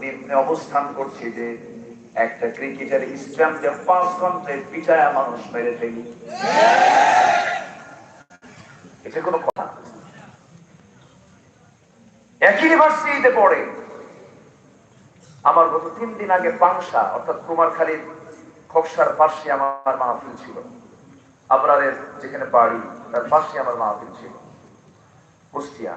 নিম্নে অবস্থান করছি যে একটা ক্রিকেটের স্ট্যাম্পে 5 ঘন্টায় পিটায়া মানুষ মেরে ফেলি, এটা কোনো কথা? একই ইউনিভার্সিটিতে পড়ে। আমার গত 3 দিন আগে পাংশা অর্থাৎ কুমারখালীর খোকসার পাশে আমার মাহফিল ছিল। আবরারের যেখানে বাড়ি তার পাশে আমার মাহফিল ছিল কুষ্টিয়া।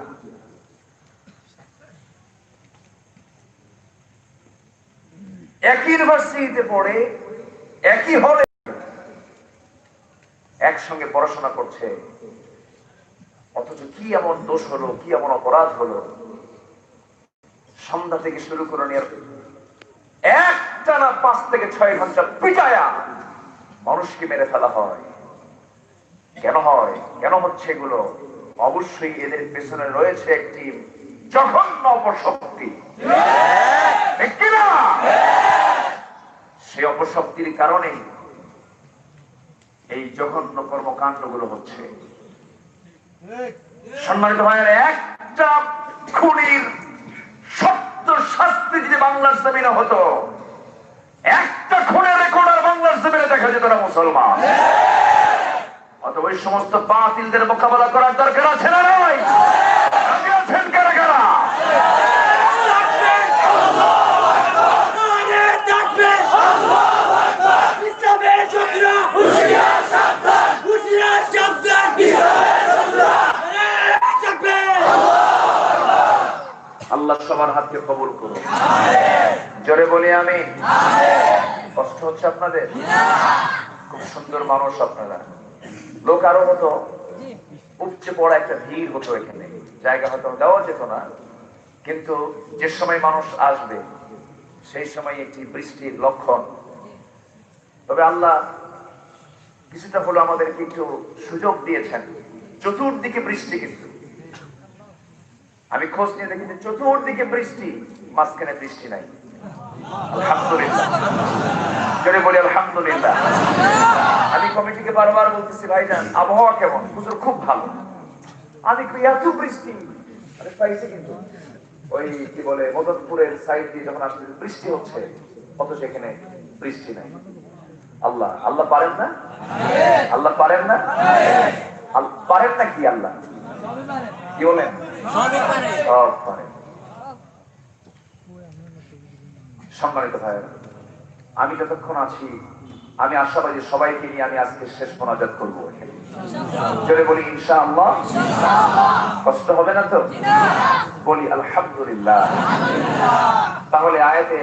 একই ইউনিভার্সিটিতে পড়ে, একই হলে একসঙ্গে পড়াশোনা করছে, অথচ কি এমন দোষ হলো, কি এমন অপরাধ হলো, সন্ধ্যা থেকে শুরু করে নিয়ে একটানা 5 থেকে 6 ঘন্টা পিটায়া মানুষকে মেরে ফেলা হয়? কেন হয়, কেন হচ্ছে এগুলো? অবশ্যই এদের পেছনে রয়েছে একটি জঘন্য অপশক্তি, ঠিক কিনা? সেই অপশক্তির কারণে এই জঘন্য কর্মকাণ্ড গুলো হচ্ছে। সম্মানিত ভাইয়ের, একটা খুনির সত্য শাস্তি যদি বাংলার জমিনে হতো, একটা খুনের রেকর্ড আর বাংলার জমিনে দেখা যেত না মুসলমান। অত ওই সমস্ত বাতিলদের মোকাবেলা করার দরকার আছে না নয়? আছেন কারা কারা? আল্লাহ সবার হাতকে কবুল করুন, জোরে বলি আমি। কষ্ট হচ্ছে আপনাদের? খুব সুন্দর মানুষ আপনারা, লোক আরো হতো, উপচে পড়া একটা ভিড় হতো, এখানে জায়গা হয়তো দেওয়া যেত না, কিন্তু যে সময় মানুষ আসবে সেই সময় একটি বৃষ্টির লক্ষণ। তবে আল্লাহ কিছুটা হলো আমাদেরকে একটু সুযোগ দিয়েছেন। চতুর্দিকে বৃষ্টি, কিন্তু আমি খোঁজ নিয়ে দেখি যে চতুর্দিকে বৃষ্টি, মাঝখানে বৃষ্টি নাই। আলহামদুলিল্লাহ, জোরে বলি আলহামদুলিল্লাহ। আমি কমিটিকে বারবার বলতেছি, ভাইজান আবহাওয়া কেমন? হুজুর খুব ভালো। আমি এত বৃষ্টি পাইছি, কিন্তু ওই কি বলে মদনপুরের সাইড দিয়ে যখন আসলে বৃষ্টি হচ্ছে, অথচ এখানে বৃষ্টি নাই। আল্লাহ, আল্লাহ পারেন না? আল্লাহ পারেন না? পারেন না কি আল্লাহ? কি বলেন? সব পারেন। সম্মানিত ভাইয়েরা, আমি যতক্ষণ আছি আমি আশাবাদী সবাইকে নিয়ে আমি আজকে শেষ মোনাজাত করবো। জোরে বলি ইনশাআল্লাহ। কষ্ট হবে না তো? বলি আলহামদুলিল্লাহ। তাহলে আয়াতে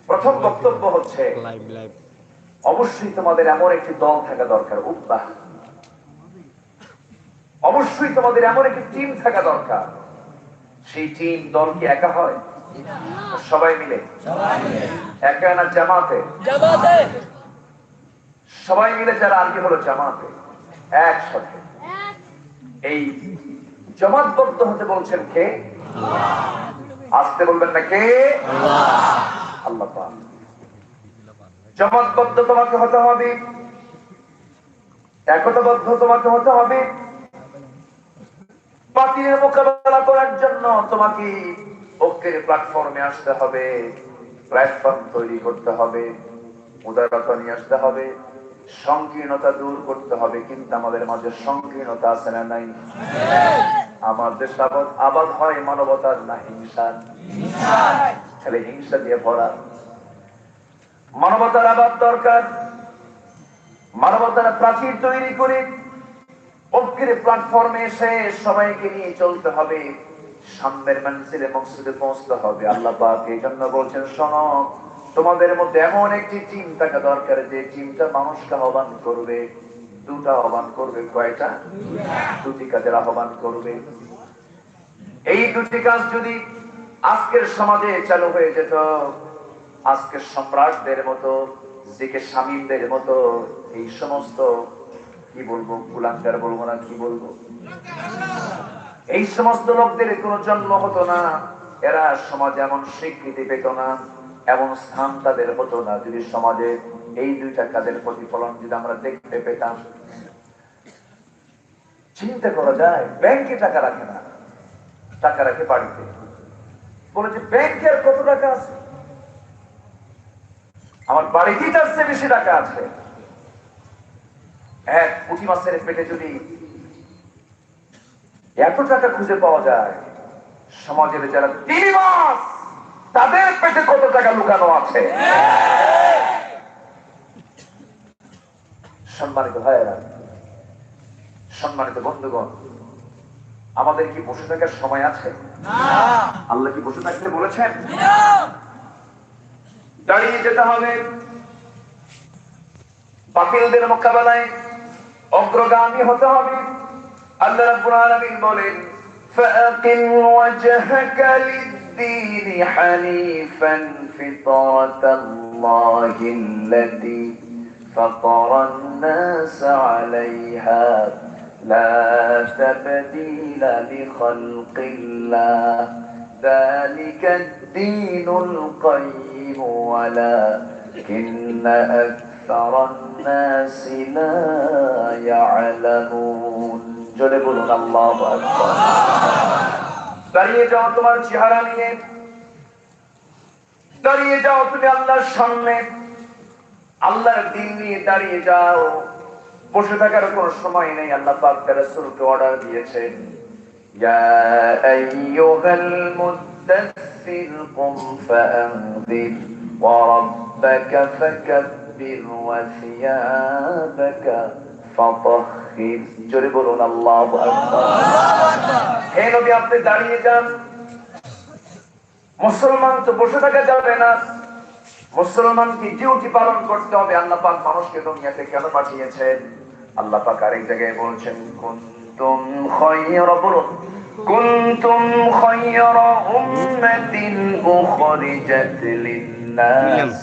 প্রথম বক্তব্য হচ্ছে, অবশ্যই তোমাদের এমন একটি দল থাকা দরকার, উব্বাহ। অবশ্যই তোমাদের এমন একটি টিম থাকা দরকার। সেই টিম, দল কি একা হয়? সবাই মিলে। একা না জামাতে? সবাই মিলে যারা আজকে হলো জামাতে, একসাথে। এই জমাতবদ্ধ হতে বলছেন কে? আসতে বলবেন না কে? আল্লাহ পাক। জমাতবদ্ধ তোমাকে হতে হবে, একতাবদ্ধ তোমাকে হতে হবে। বাতিলের মোকাবেলা করার জন্য তোমাকে ঐক্যের প্ল্যাটফর্মে আসতে হবে, প্ল্যাটফর্ম তৈরি করতে হবে, উদারতা নিয়ে আসতে হবে, সংকীর্ণতা দূর করতে হবে। কিন্তু আমাদের মাঝে সংকীর্ণতা আছে না নাই? আমার দেশ আবাদ হয় মানবতার না হিংসার? খালি হিংসা দিয়ে ভরা। মানবতার আবাদ দরকার। মানবতার প্রাচীর তৈরি করে ঐক্যের প্ল্যাটফর্মে এসে সবাইকে নিয়ে চলতে হবে, সামনের মঞ্জিলে মকসুদে পৌঁছতে হবে। আল্লাহ পাক এই জন্য বলছেন, শোনো, তোমাদের মধ্যে এমন একটি টিম থাকা দরকার যে টিমটা মানুষকে আহ্বান করবে। দুটা আহ্বান করবে। কয়টা? দুটি কাজের আহ্বান করবে। এই দুটি কাজ যদি আজকের সমাজে চালু হয়ে যেত, আজকের সম্রাটদের মতো, জিকে শামীমদের মতো এই সমস্ত, কি বলবো, কুলাঙ্গার বলবো না, কি বলবো, এই সমস্ত লোকদের কোনো জন্ম হতো না। এরা সমাজে এমন স্বীকৃতি পেত না, এমন স্থান তাদের হতো না, যদি সমাজে এই দুইটা কাজের প্রতিফলন যদি আমরা দেখতে পেতাম। চিন্তা করা যায়, ব্যাংকে টাকা রাখে না, টাকা রাখে বাড়িতে। বলে যে ব্যাংকে আর কত টাকা আছে, আমার বাড়িতেই তার চেয়ে বেশি টাকা আছে। এক পুঁটি মাছের পেটে যদি এত টাকা খুঁজে পাওয়া যায়, সমাজের যারা তিমি মাছ তাদের পেটে কত টাকা লুকানো আছে। সম্মানিত ভাইয়েরা, সম্মানিত বন্ধুগণ, আমাদের কি বসে থাকার সময় আছে? আল্লাহ কি বসে থাকতে বলেছেন? দাঁড়িয়ে যেতে হবে, বাতিলদের মোকাবেলায় অগ্রগামী হতে হবে। আল্লাহ রাব্বুল আলামিন বলেন, ফাআকিম ওয়াজহাকা লিদ-দীন হানিফান ফিতরাতাল্লাহিল্লাতী ফাতারান-নাস আলাইহা লা তাবদীলা লিখালকিল্লাহ যালিকা আদ-দীনুল কাইয়্যিম ওয়ালাকিন্না আকসারান-নাস লা ইয়া'লামুন। জোরে বলুন আল্লাহু আকবার। দাঁড়িয়ে যাও তোমার চেহারা নিয়ে, দাঁড়িয়ে যাও তুমি আল্লাহর সামনে, আল্লাহর দ্বীন নিয়ে দাঁড়িয়ে যাও। বসে থাকার কোনো সময় নেই। আল্লাহ পাক তার রাসূলকে অর্ডার দিয়েছেন, ইয়া আইয়ুহাল মুদ্দাসসির কুম ফাআনযির ওয়া রাব্বাকা ফাকাব্বির ওয়া সিয়াবাকা ফাতাহহির। জোরে বলুন আল্লাহু আকবার। হে নবী, আপনি দাঁড়িয়ে যান। মুসলমান তো বসে থাকা যাবে না, মুসলমানকে ডিউটি পালন করতে হবে। আল্লাহ পাক মানুষকে দুনিয়াতে কেন পাঠিয়েছেন? আল্লাহ পাক আরেক জায়গায় বলছেন, কুনতুম খায়রা, বলুন, কুনতুম খায়রা উম্মাতিন উখরিজাত লিন-নাস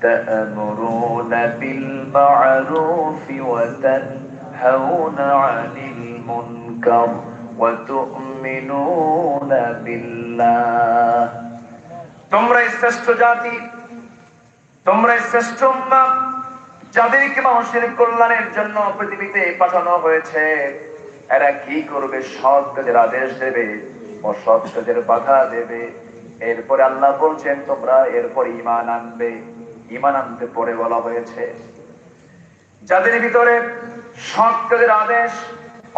তা'মুরুনা বিল মা'রুফি ওয়া তানহাউনা 'আনিল মুনকার ওয়া তু'মিনুনা বিল্লাহ। তোমরা শ্রেষ্ঠ জাতি, তোমরা শ্রেষ্ঠ উম্মাহ, যাদেরকে মানুষের কল্যাণের জন্য পৃথিবীতে পাঠানো হয়েছে। এরা কি করবে? সৎ কাজের আদেশ দেবে, অসৎ কাজের বাধা দেবে। এরপরে আল্লাহ বলছেন তোমরা এরপর ঈমান আনবে। ঈমান আনতে পরে বলা হয়েছে যাদের ভিতরে সৎ কাজের আদেশ,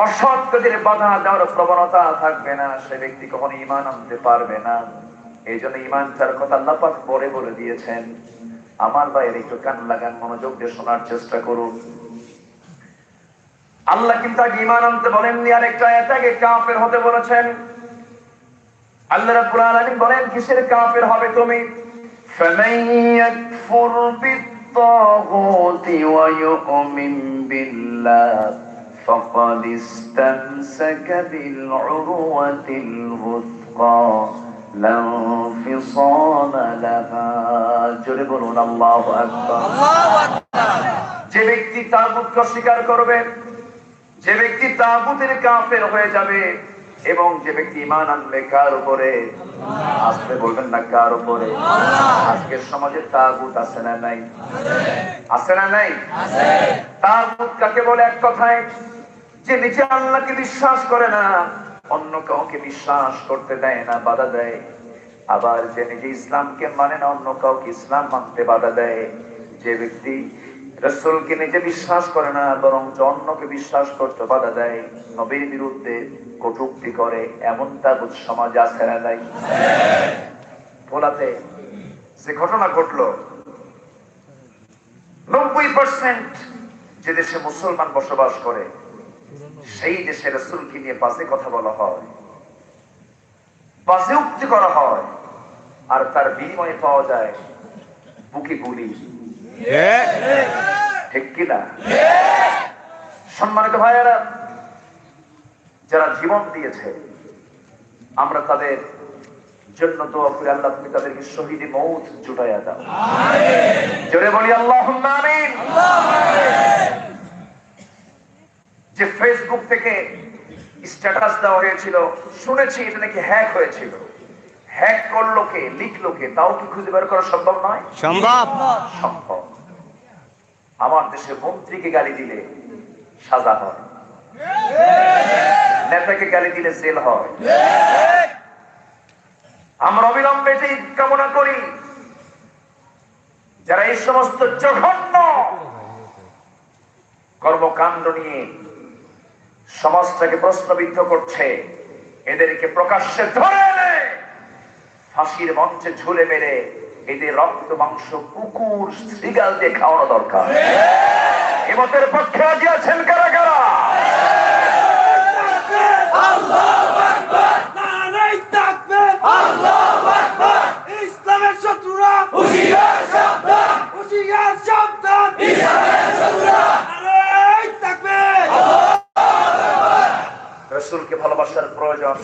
অসৎ কাজের বাধা দেওয়ার প্রবণতা থাকবে না, সে ব্যক্তি কখনো ঈমান আনতে পারবে না। এই জন্য ঈমান তার কথা আল্লাহ পাক পরে বলে দিয়েছেন। আমার ভাইয়ের একটু কান লাগান, মনোযোগ দিয়ে শোনার চেষ্টা করুন। আল্লাহ কিন্তু আগে ঈমান আনতে বলেননি, আরেকটা আয়াতে আগে কাফের হতে বলেছেন। আল্লাহ রাব্বুল আলামিন বলেন, কিসের কাফের হবে তুমি? ফামান ইয়াকফুর বিত-তাগুতি ওয়া ইউমিন বিল্লাহ ফাকাদ ইসতামসাকা বিল-উরওয়াতিল ওয়াসকা লা ইনফিসালা লাহা। জোরে বলুন আল্লাহু আকবার। যে ব্যক্তি তাগুতকে অস্বীকার করবে, যে ব্যক্তি তাগুতের কাফের হয়ে যাবে, এবং যে ব্যক্তি ঈমান আনবে কার উপরে? আসলে বলবেন না কার উপরে? আজকের সমাজে তাগুত আছে না নাই? আছে না নাই? তাগুত কাকে বলে? এক কথায় যে নিজে আল্লাহকে বিশ্বাস করে না, অন্য কাউকে বিশ্বাস করতে দেয় না, বাধা দেয়। আবার যে নিজে ইসলামকে মানে না, অন্য কাউকে ইসলাম মানতে বাধা দেয়। যে ব্যক্তি রাসূলকে নিজে বিশ্বাস করে না, বরং অন্যকে বিশ্বাস করতে বাধা দেয়, নবীর বিরুদ্ধে কটূক্তি করে, এমন তাগুত সমাজ আছে না নাই? ভোলাতে যে ঘটনা ঘটলো, 90% যে দেশে মুসলমান বসবাস করে সেই দেশে রাসূলকে নিয়ে বাজে কথা বলা হয়, বাজে উক্তি করা হয়, আর তার বিনিময়ে পাওয়া যায় বুকে গুলি। ঠিক কিনা? সম্মানিত ভাইয়েরা, যারা জীবন দিয়েছে আমরা তাদের জন্য দোয়া করি, আল্লাহ তুমি তাদেরকে শহীদে মৌত জুটাইয়া দাও। জোরে বলি আল্লাহুম্মা আমিন। যে ফেসবুক থেকে স্ট্যাটাস দেওয়া হয়েছিল, শুনেছি এটা নাকি হ্যাক হয়েছিল। হ্যাক করলো কে, লিখলো কে, তাও কি খুঁজে বের করা সম্ভব নয়? সম্ভব। সম্ভব। আমার দেশে মন্ত্রীকে গালি দিলে সাজা হয়, নেতাকে গালি দিলে জেল হয়। আমরা অবিলম্বে এটি কামনা করি, যারা এই সমস্ত জঘন্য কর্মকাণ্ড নিয়ে সমাজটাকে প্রশ্নবিদ্ধ করছে, এদেরকে প্রকাশ্যে ধরে এনে ফাঁসির মঞ্চে ঝুলে মেরে এদের রক্ত মাংস কুকুর শৃগাল দিয়ে খাওয়ানো দরকার। এমতের পক্ষে রাজি আছেন কারা কারা? ইসলামের শত্রুরা হুঁশিয়ার সাবধান, হুঁশিয়ার সাবধান, ইসলামের শত্রুরা নারায়ে তাকবীর। রাসূলকে ভালোবাসার প্রয়োজন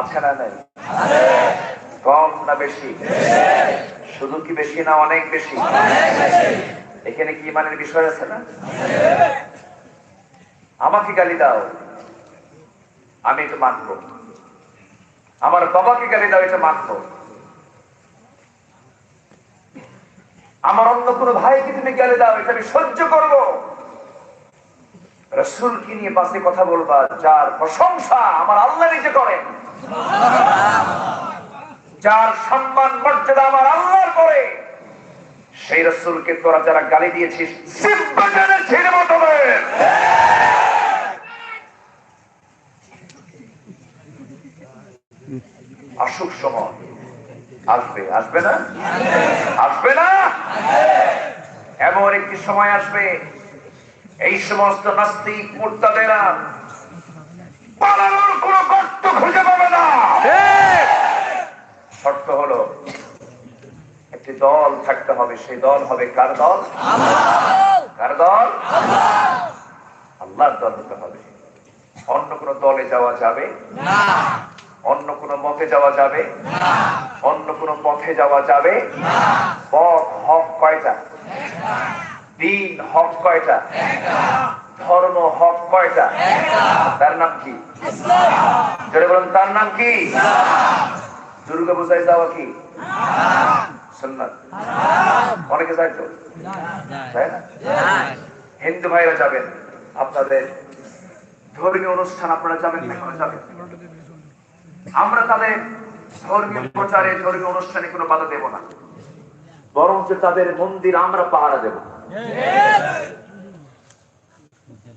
আছে না নাই? আছে। কম না বেশি? শুধু কি বেশি না অনেক বেশি? অনেক বেশি। এখানে কি ইমানের বিষয় আছে না? আমাকে গালি দাও, আমি এটা মানবো। আমার বাবাকে গালি দাও, এটা মানবো। আমার অন্য কোনো ভাইকে তুমি গালি দাও, এটা আমি সহ্য করবো। রাসূলকে নিয়ে পাশে কথা বলবা, যার প্রশংসা আমার আল্লাহ নিজে করেন, যার সম্মান মর্যাদা আমার আল্লাহর করে, সেই রাসূলকে তোরা যারা গালি দিয়েছিস সিম্বাজানের ছেড়ে মতো আসুক সময় আসবে, আসবে না? আসবে না? এমন একটি সময় আসবে, এই সমস্ত নাস্তিক মুরতাদেরা পালানোর কোন গর্ত খুঁজে পাবে না। শর্ত হলো একটি দল থাকতে হবে, সেই দল হবে কার দল? কার দল? আল্লাহর দল হতে হবে। অন্য কোন দলে যাওয়া যাবে না, অন্য কোন মতে যাওয়া যাবে না, অন্য কোন পথে যাওয়া যাবে না। পথ হক কয়টা? দিন হক কয়টা? ধর্ম হক কয়টা? তার নাম কি? যারা বলেন তার নাম কি? দুর্গা পূজায় যাওয়া কি সুন্নাত? অনেকে যায় তো, তাই না? হিন্দু ভাইরা যাবেন, আপনাদের ধর্মীয় অনুষ্ঠান আপনারা যাবেন না? কেন যাবেন? আমরা তাদের ধর্মীয় প্রচারে, ধর্মীয় অনুষ্ঠানে কোনো বাধা দেব না, বরঞ্চ তাদের মন্দির আমরা পাহারা দেব।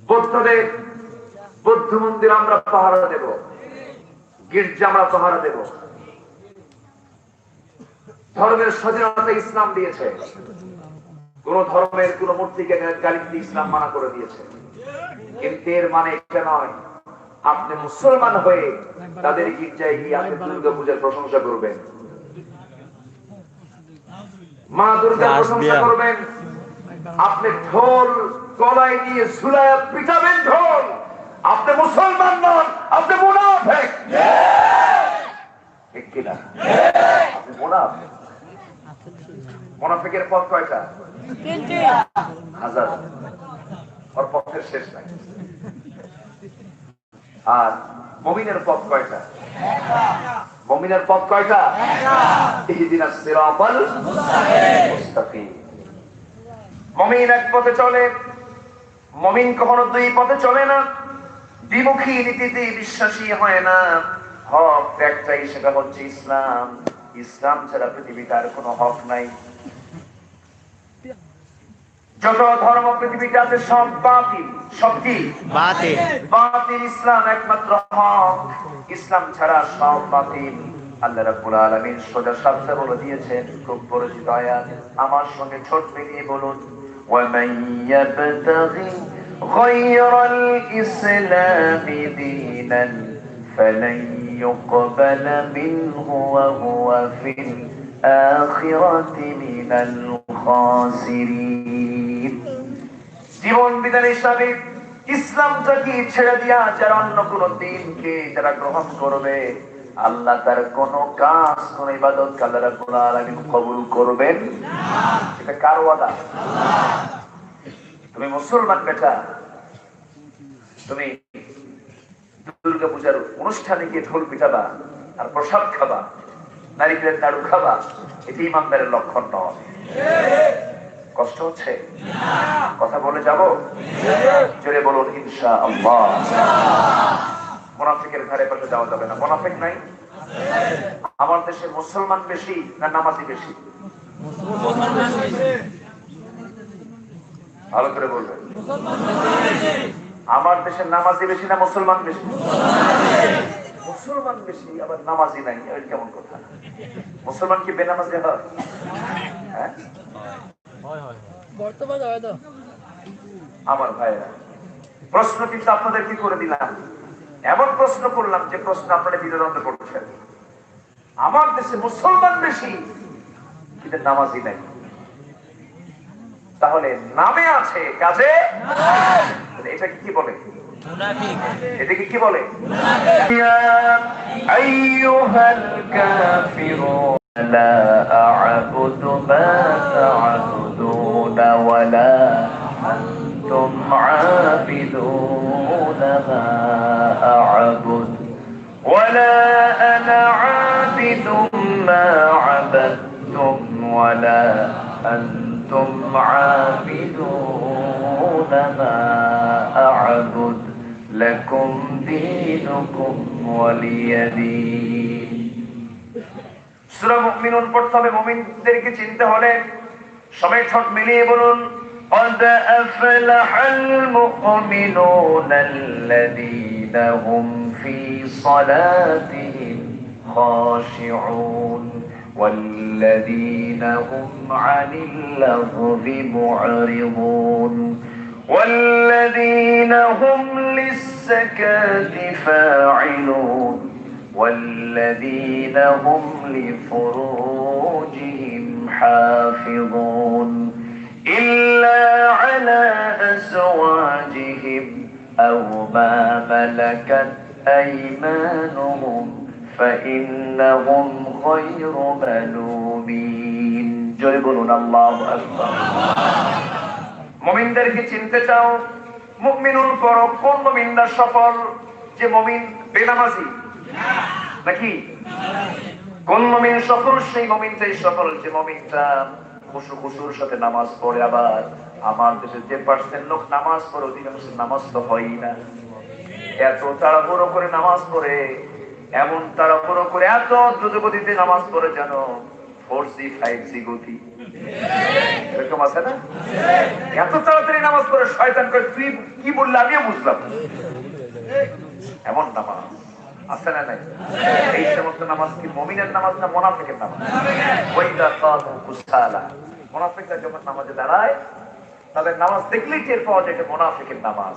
বৌদ্ধদের বৌদ্ধ মন্দির আমরা পাহারা দেব, গির্জা আমরা পাহারা দেব। ধর্মের স্বাধীনতা ইসলাম দিয়েছে, কোন ধর্মের কোন মূর্তিকে গালি দিতে ইসলাম মানা করে দিয়েছে। কিন্তু এর মানে এটা নয় আপনি মুসলমান হয়ে তাদের গির্জায় গিয়ে আপনি দুর্গা পূজার প্রশংসা করবেন, মা দুর্গার প্রশংসা করবেন, আপনি ঢোল গলায় নিয়ে ঝুলায় পিটাবেন ঢোল। আপনি মুসলমান নন, আপনি মুনাফিক। ঠিক কিনা? আপনি মুনাফিক। মুনাফিকের পথ কয়টা? হাজার। ওর পথের শেষ নাই। আর মুমিনের পথ কয়টা? মুমিনের পথ কয়টা? ইহদিনাস সিরাতাল মুস্তাকিম। মুমিন এক পথে চলে, মুমিন কখনো দুই পথে চলে না, দ্বিমুখী নীতিতে বিশ্বাসী হয় না। হক একটাই, সেটা হচ্ছে ইসলাম। ইসলাম ছাড়া পৃথিবীতে আর কোনো হক নাই। যত ধর্ম পৃথিবীতে আছে সব বাতিল। সব কি? বাতিল। বাতিল। ইসলাম একমাত্র হক, ইসলাম ছাড়া সব বাতিল। আল্লাহ রাব্বুল আলামিন সোজা শব্দে বলে দিয়েছেন, খুব পরিচিত আয়াত, আমার সঙ্গে ছোট মিলিয়ে বলুন, وَمَن يَبْتَغِي غَيْرَ الْإِسْلَامِ دِينًا فَلَن يُقْبَلَ مِنْهُ وَهُوَ فِي الْآخِرَةِ مِنَ الْخَاسِرِينَ। জীবন বিধান হিসাবে ইসলামটাকে ছেড়ে দিয়া যারা অন্য কোন দিনকে যারা গ্রহণ করবে, আল্লাহ তার কোন কাজ, কোন ইবাদত আল্লাহ রাব্বুল আলামিন কবুল করবেন না। এটা কার ওয়াদা? আল্লাহ। তুমি মুসলমান বেটা, তুমি দুর্গা পূজার অনুষ্ঠানে গিয়ে ঢোল পিটাবা আর প্রসাদ খাবা, নারিকেলের নাড়ু খাবা, এটি ইমানদারের লক্ষণ নয়। কষ্ট হচ্ছে? কথা বলে যাব? জোরে বলুন ইনশাআল্লাহ। মুনাফিকের ঘরে পাশে যাওয়া যাবে না। মুনাফিক নাই? আমার দেশে মুসলমান বেশি না নামাজি বেশি? ভালো করে বলবেন। আমার দেশের নামাজি বেশি না মুসলমান বেশি? মুসলমান বেশি, আবার নামাজি নাই, ওই কেমন কথা? মুসলমান কি বেনামাজি হয়? হ্যাঁ, আমার ভাইরা, প্রশ্ন কিন্তু আপনাদের কি করে দিলাম, এমন প্রশ্ন করলাম যে প্রশ্ন আপনারা বিরোধ করছেন। আমার দেশে মুসলমান বেশি কিন্তু নামাজি নাই, তাহলে নামে আছে কাজে এটাকে কি বলে? এটাকে কি বলে? আইয়ুহাল কাফিরুন লা আ'বুদু মা তা'বুদুনা ওয়া লা আনতুম আ'বিদুনা মা আ'বুদু ওয়া লা আনা আ'বিদুম মা আ'বাদতুম ওয়া লা আনতুম আ'বিদুনা মা আ'বুদু লাকুম দীনুকুম ওয়ালিয়া দীন। সূরা মুমিনুন পড়তে হবে। মুমিনদেরকে চিনতে হলে সবাই ঠোঁট মিলিয়ে বলুন, قد أفلح المؤمنون الذين هم في صلاتهم خاشعون والذين هم عن اللغو معرضون والذين هم للزكاة فاعلون والذين هم لفروجهم حافظون إلا على أزواجهم أو ما ملكت أيمانهم فإنهم غير ملومين। জোরে বলুন আল্লাহু আকবার। মুমিনদেরকে চিনতে চাও, মুমিনুন পড়ো। কোন মুমিনরা সফল? যে মুমিন বেনামাজি নাকি? কোন মুমিন সফল? সেই মুমিনটাই সফল যে মুমিনটা খুশুর সাথে নামাজ পড়ে। আবার আমার দেশে যে পার্সেন্ট লোক নামাজ পড়ে অধিকাংশ নামাজ তো হয়ই না। এত তাড়াহুড়ো করে নামাজ পড়ে, এমন তাড়াহুড়ো করে এত দ্রুতগতিতে নামাজ পড়ে যেন 4G 5G গতি, এরকম আছে না? এত তাড়াতাড়ি নামাজ পড়ে শয়তান করে তুই কি বললে আমিও বুঝলাম, এমন নামাজ আছে না নাই? এই সমস্ত নামাজ কি মুমিনের নামাজ না মুনাফিকের নামাজ? ওয়াইদা কাতু কুসালা, মুনাফিকরা যখন নামাজে দাঁড়ায় তাদের নামাজ দেখলেই টের পাওয়া যায় এটা মুনাফিকের নামাজ।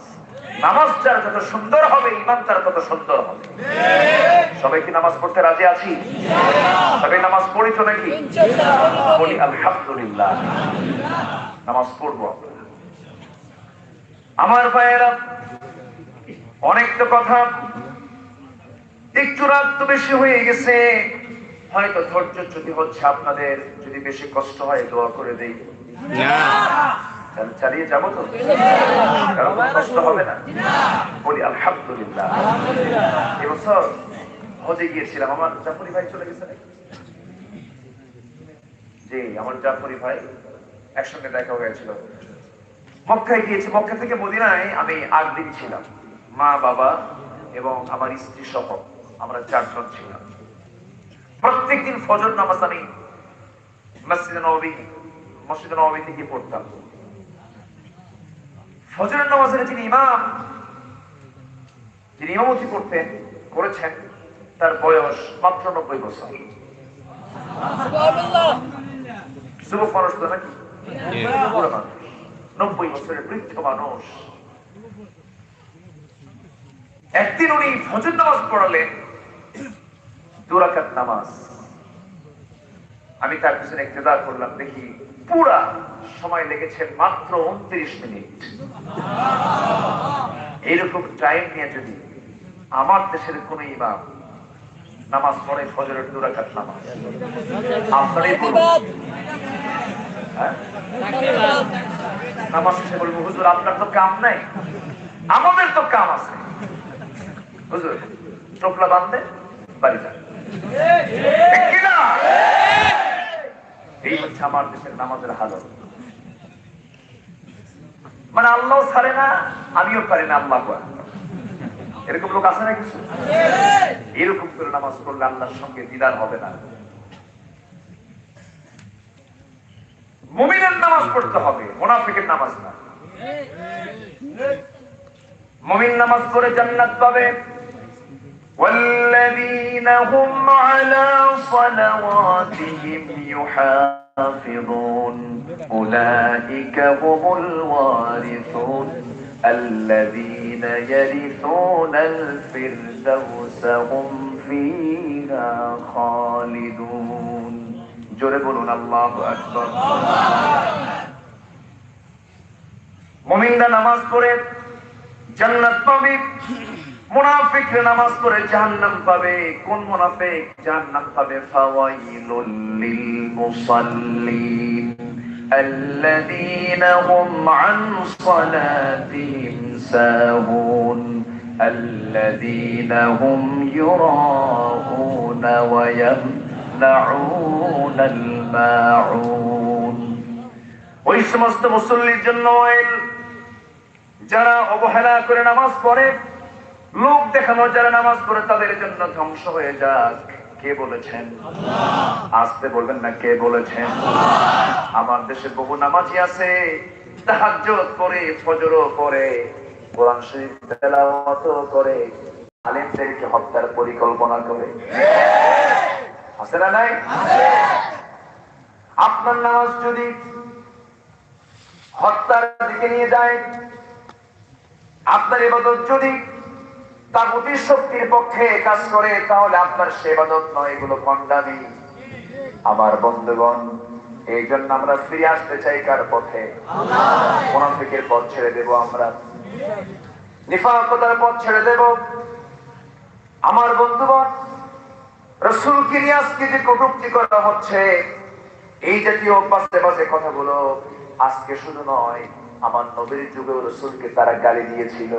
নামাজ যার যত সুন্দর হবে ঈমান তার তত সুন্দর হবে। সবাই কি নামাজ পড়তে রাজি আছি? সবাই নামাজ পড়ি তো নাকি? বলি আলহামদুলিল্লাহ। নামাজ পড়বো আমরা। আমার ভাইয়েরা, অনেক তো কথা, একটু রাত তো বেশি হয়ে গেছে, হয়তো ধৈর্য যদি হচ্ছে আপনাদের, যদি বেশি কষ্ট হয় দোয়া করে দেই, চালিয়ে যাবো তো, কষ্ট হবে না? বলি আলহামদুলিল্লাহ। এবছর হজে গিয়েছিলাম, আমার জাফরি ভাই চলে গেছে নাকি? জি, আমার জাফরি ভাই একসঙ্গে দেখা হয়েছিল। মক্কায় গিয়েছি, মক্কা থেকে মদিনায় আমি 8 দিন ছিলাম। মা, বাবা এবং আমার স্ত্রী সহ আমরা 4 জন ছিলাম। প্রত্যেকদিন ফজর নামাজ আমি মসজিদে নববীতে গিয়ে পড়তাম। ফজরের নামাজের যিনি ইমাম, যিনি ইমামতি করেছেন, তার বয়স মাত্র 90 বছর। যুবক মানুষ তো নাকি? 90 বছরের বৃদ্ধ মানুষ। একদিন উনি ফজর নামাজ পড়ালেন, 2 রাকাত নামাজ। আমি তার পিছনে ইক্তেদা করলাম, দেখি পুরা সময় লেগেছে মাত্র 29 মিনিট। এইরকম টাইম নিয়ে যদি আমার দেশের কোন ইমাম নামাজ পড়ে ফজরের 2 রাকাত নামাজ, আপনারাই বলুন, নামাজ শেষে বলবো হুজুর আপনার তো কাম নাই, আমাদের তো কাম আছে। হুজুর টোপলা বাঁধতে বাড়ি যান, এই হচ্ছে আমার দেশের নামাজের হালত। মানে আল্লাহ ছাড়ে না, আমিও পারি না। আল্লাহ এরকম লোক আছে না কিছু? এরকম করে নামাজ পড়লে আল্লাহর সঙ্গে দিদার হবে না। মুমিনের নামাজ পড়তে হবে, মুনাফিকের নামাজ না। মুমিন নামাজ পড়ে জান্নাত পাবে। والذين هم على صلواتهم يحافظون أولئك هم الوارثون الذين يرثون الفردوس هم فيها خالدون জোরে বলুন আল্লাহু আকবার। মুমিনরা নামাজ পড়ে জান্নাত পাবে, মুনাফিকরা নামাজ পড়ে জাহান্নাম পাবে। কোন মুনাফিক জাহান্নাম পাবে? ফাওয়াইলুল লিল মুসাল্লিন আল্লাযীনা হুম আন সালাতিহিম সাহুন আল্লাযীনা হুম ইউরাউনা ওয়া ইয়ামনাউনাল মাউন। ওই সমস্ত মুসল্লির জন্য যারা অবহেলা করে নামাজ পড়ে, লোক দেখানো যারা নামাজ পড়ে, তাদের জন্য ধ্বংস হয়ে যাক। কে বলেছেন? আসতে বলবেন না, কে বলেছেন? আমার দেশে বহু নামাজি আছে, তাহাজ্জুদ করে, ফজরও পড়ে, কোরআন শরীফ তেলাওয়াত করে, আলেমদেরকে হত্যার পরিকল্পনা করে। আছে না নাই? আপনার নামাজ যদি হত্যার দিকে নিয়ে যায়, আপনার ইবাদত যদি তাগুতের শক্তির পক্ষে কাজ করে, তাহলে আপনার সে ইবাদত নয়, এগুলো ভণ্ডামি। আমার বন্ধুগণ, এই জন্য আমরা ফিরে আসতে চাই কার পথে? মুনাফিকের পথ ছেড়ে দেব, আমরা নিফাকতার পথ ছেড়ে দেব। আমার বন্ধুগণ, রাসূলকে নিয়ে আজকে যে কটূক্তি করা হচ্ছে, এই জাতীয় বাজে বাজে কথাগুলো আজকে শুধু নয়, আমার নবীর যুগেও রাসূলকে তারা গালি দিয়েছিল,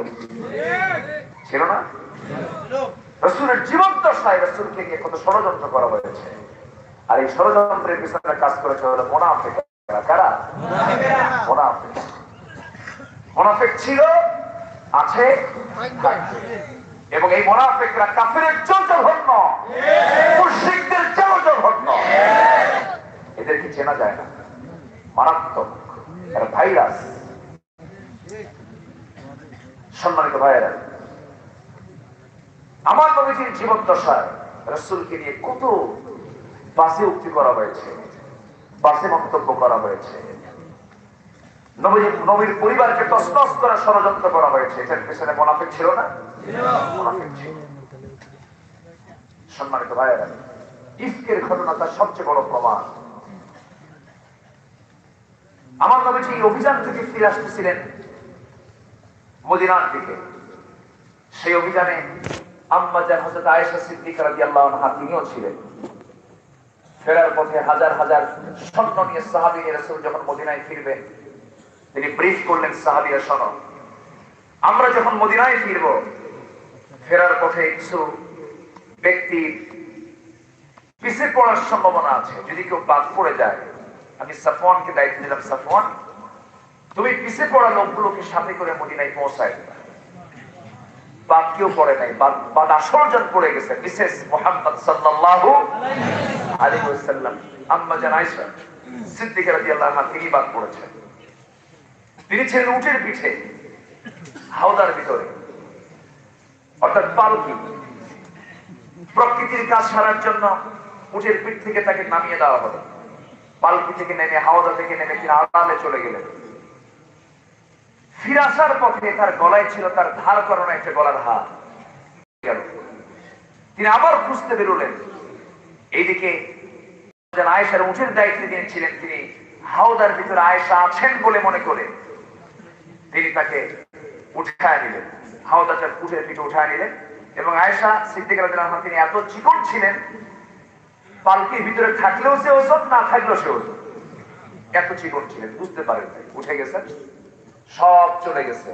ছিল না? রাসূলের জীবন দশায় রাসূলকে নিয়ে কত ষড়যন্ত্র করা হয়েছে। আর এই ষড়যন্ত্রের পিছনে কাজ করেছে হলো মুনাফিকরা। কারা? মুনাফিক। মুনাফিক ছিল, আছে, থাকবে। এবং এই মুনাফিকরা কাফিরের জলজঘন্য, মুশরিকদের জলজঘন্য। এদেরকে চেনা যায় না, মারাত্মক, এরা ভাইরাস। সম্মানিত ভাইয়েরা, আমার নবীজির জীবন দশায় রাসূলকে নিয়ে কত বাজে উক্তি করা হয়েছে, বাজে মন্তব্য করা হয়েছে। নবীর পরিবারকে তছনছ করার ষড়যন্ত্র করা হয়েছে। এটার পেছনে মুনাফিক ছিল না? মুনাফিক ছিল। সম্মানিত ভাইয়েরা, ইফকের ঘটনা তার সবচেয়ে বড় প্রমাণ। আমার নবীজি অভিযান থেকে ফিরে আসতেছিলেন মদিনার দিকে। সেই অভিযানে আম্মা জান হযরত আয়েশা সিদ্দিকা রাদিয়াল্লাহু আনহা তিনিও ছিলেন। ফেরার পথে হাজার হাজার সৈন্য নিয়ে সাহাবী রাসূল যখন মদিনায় ফিরবেন, তিনি ব্রিফ করলেন, সাহাবীরা শোনো, আমরা যখন মদিনায় ফিরব, ফেরার পথে কিছু ব্যক্তি পিছিয়ে পড়ার সম্ভাবনা আছে। যদি কেউ বাদ পড়ে যায়, আমি সাফওয়ানকে দায়িত্ব দিলাম, সাফওয়ান তুমি পিছিয়ে পড়া লোকগুলোকে সাথে করে মদিনায় পৌঁছায়। বাদ কেউ পড়ে নাই, বাদ 18 জন পড়ে গেছে। বিশেষ মুহাম্মদ সাল্লাল্লাহু আলাইহি ওয়াসাল্লাম আম্মা জান আয়েশা সিদ্দিকা রাদিয়াল্লাহু আনহা তিনি বাদ পড়েছেন। তিনি ছিলেন উটের পিঠে, হাওদার ভিতরে, অর্থাৎ পালকি। প্রকৃতির কাজ সারার জন্য উটের পিঠ থেকে তাকে নামিয়ে দেওয়া হলো। পালকি থেকে নেমে, হাওদা থেকে নেমে তিনি আড়ালে চলে গেলেন। ফিরে আসার পথে তার গলায় ছিল তার ধার করানো একটা গলার হার। তিনি আবার খুঁজতে বেরোলেন। এইদিকে আয়েশার উটের দায়িত্বে যিনি ছিলেন, তিনি হাওদার ভিতরে আয়েশা আছেন বলে মনে করে তিনি তাকে উঠায় নিলেন, হাওদার উটের পিঠে উঠায় নিলেন। এবং আয়েশা সিদ্দিকা রাদিয়াল্লাহু আনহা তিনি এত চিকন ছিলেন, পালকির ভিতরে থাকলেও সে ওজন, না থাকলেও সে ওজন। এত চিকন ছিলেন, বুঝতে পারেন, উঠে গেছেন, সব চলে গেছে।